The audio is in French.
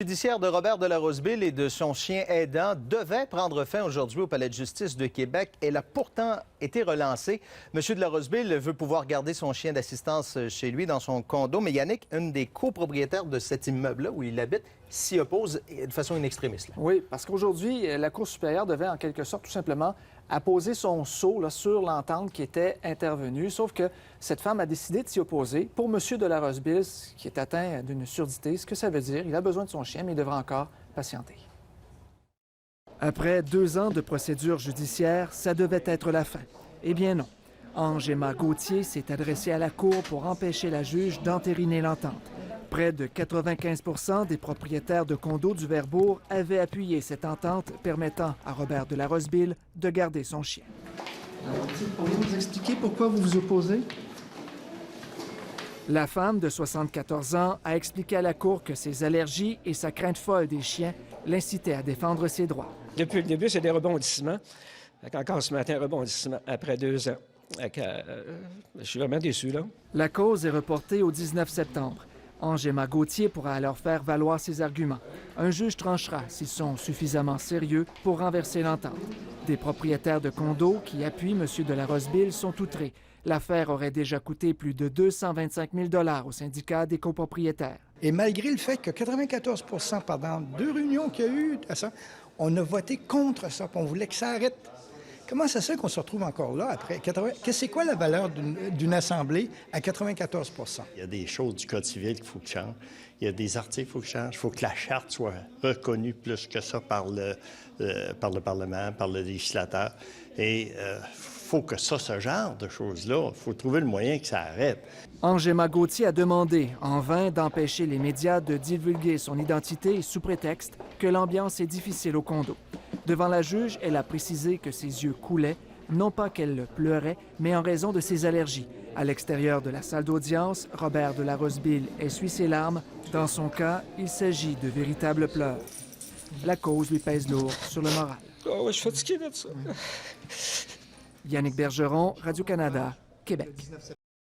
Judiciaire de Robert de la Roseville et de son chien aidant devait prendre fin aujourd'hui au Palais de justice de Québec. Elle a pourtant été relancée. Monsieur de la Roseville veut pouvoir garder son chien d'assistance chez lui dans son condo, mais Yannick, une des copropriétaires de cet immeuble-là où il habite, s'y oppose de façon inextrémiste. Oui, parce qu'aujourd'hui, la Cour supérieure devait en quelque sorte tout simplement apposer son sceau sur l'entente qui était intervenue, sauf que cette femme a décidé de s'y opposer. Pour M. de la Roseville, qui est atteint d'une surdité, ce que ça veut dire, il a besoin de son chien, mais il devra encore patienter. Après 2 ans de procédure judiciaire, ça devait être la fin. Eh bien non. Ange-Emma Gauthier s'est adressée à la Cour pour empêcher la juge d'entériner l'entente. Près de 95 des propriétaires de condos du Verbourg avaient appuyé cette entente permettant à Robert de la Roseville de garder son chien. Pourriez-vous nous expliquer pourquoi vous vous opposez? La femme de 74 ans a expliqué à la Cour que ses allergies et sa crainte folle des chiens l'incitaient à défendre ses droits. Depuis le début, c'est des rebondissements. Encore ce matin, rebondissement après 2 ans. Je suis vraiment déçu, là. La cause est reportée au 19 septembre. Ange-Emma Gauthier pourra alors faire valoir ses arguments. Un juge tranchera s'ils sont suffisamment sérieux pour renverser l'entente. Des propriétaires de condos qui appuient M. de la Roseville sont outrés. L'affaire aurait déjà coûté plus de 225 000 $ au syndicat des copropriétaires. Et malgré le fait que 94 pendant 2 réunions qu'il y a eu, on a voté contre ça, puis on voulait que ça arrête. Comment ça se fait qu'on se retrouve encore là après 80... C'est quoi la valeur d'une assemblée à 94 Il y a des choses du Code civil qu'il faut que change. Il y a des articles qu'il faut que change. Il faut que la Charte soit reconnue plus que ça par le Parlement, par le législateur. Et faut que ça, ce genre de choses-là, il faut trouver le moyen que ça arrête. Ange-Emma Gauthier a demandé, en vain, d'empêcher les médias de divulguer son identité sous prétexte que l'ambiance est difficile au condo. Devant la juge, elle a précisé que ses yeux coulaient, non pas qu'elle pleurait, mais en raison de ses allergies. À l'extérieur de la salle d'audience, Robert de la Roseville essuie ses larmes. Dans son cas, il s'agit de véritables pleurs. La cause lui pèse lourd sur le moral. Oh, je suis fatigué de ça. Yannick Bergeron, Radio-Canada, Québec.